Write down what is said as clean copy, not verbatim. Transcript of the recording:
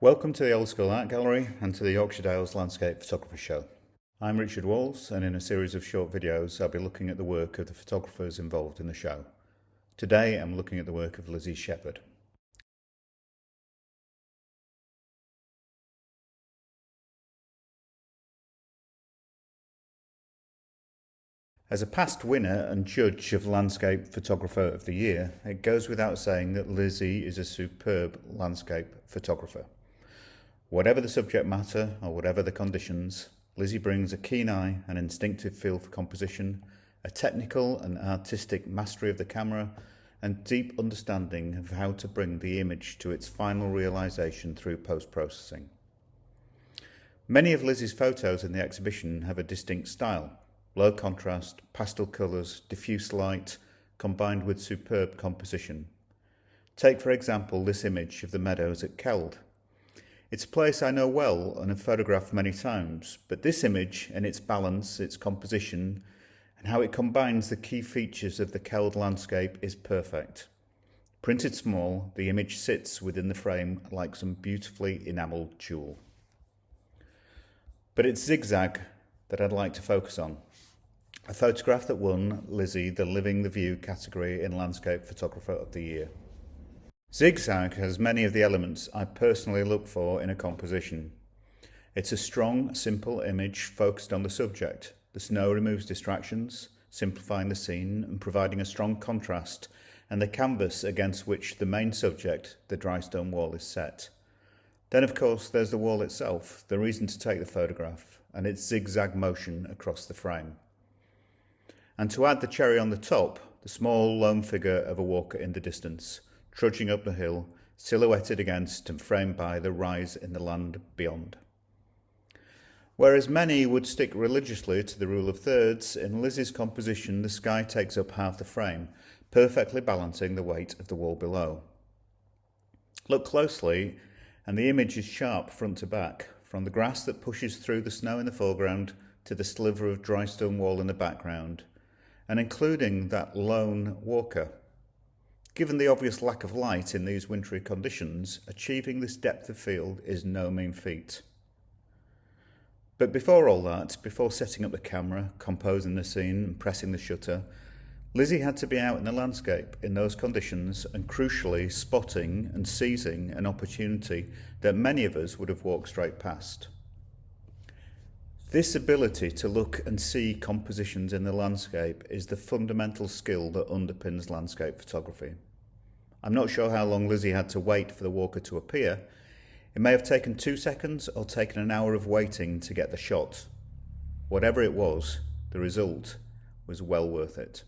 Welcome to the Old School Art Gallery and to the Yorkshire Dales Landscape Photography Show. I'm Richard Walls, and in a series of short videos I'll be looking at the work of the photographers involved in the show. Today I'm looking at the work of Lizzie Shepherd. As a past winner and judge of Landscape Photographer of the Year, it goes without saying that Lizzie is a superb landscape photographer. Whatever the subject matter or whatever the conditions, Lizzie brings a keen eye and instinctive feel for composition, a technical and artistic mastery of the camera, and deep understanding of how to bring the image to its final realisation through post-processing. Many of Lizzie's photos in the exhibition have a distinct style: low contrast, pastel colours, diffuse light, combined with superb composition. Take for example this image of the meadows at Keld. It's a place I know well and have photographed many times, but this image and its balance, its composition, and how it combines the key features of the Keld landscape is perfect. Printed small, the image sits within the frame like some beautifully enamelled jewel. But it's Zigzag that I'd like to focus on. A photograph that won Lizzie the Living the View category in Landscape Photographer of the Year. Zigzag has many of the elements I personally look for in a composition. It's a strong, simple image focused on the subject. The snow removes distractions, simplifying the scene and providing a strong contrast, and the canvas against which the main subject, the dry stone wall, is set. Then of course there's the wall itself, the reason to take the photograph, and its zigzag motion across the frame. And to add the cherry on the top, the small lone figure of a walker in the distance, trudging up the hill, silhouetted against and framed by the rise in the land beyond. Whereas many would stick religiously to the rule of thirds, in Lizzie's composition the sky takes up half the frame, perfectly balancing the weight of the wall below. Look closely and the image is sharp front to back, from the grass that pushes through the snow in the foreground to the sliver of dry stone wall in the background, and including that lone walker. Given the obvious lack of light in these wintry conditions, achieving this depth of field is no mean feat. But before all that, before setting up the camera, composing the scene and pressing the shutter, Lizzie had to be out in the landscape in those conditions and crucially spotting and seizing an opportunity that many of us would have walked straight past. This ability to look and see compositions in the landscape is the fundamental skill that underpins landscape photography. I'm not sure how long Lizzie had to wait for the walker to appear. It may have taken 2 seconds or taken an hour of waiting to get the shot. Whatever it was, the result was well worth it.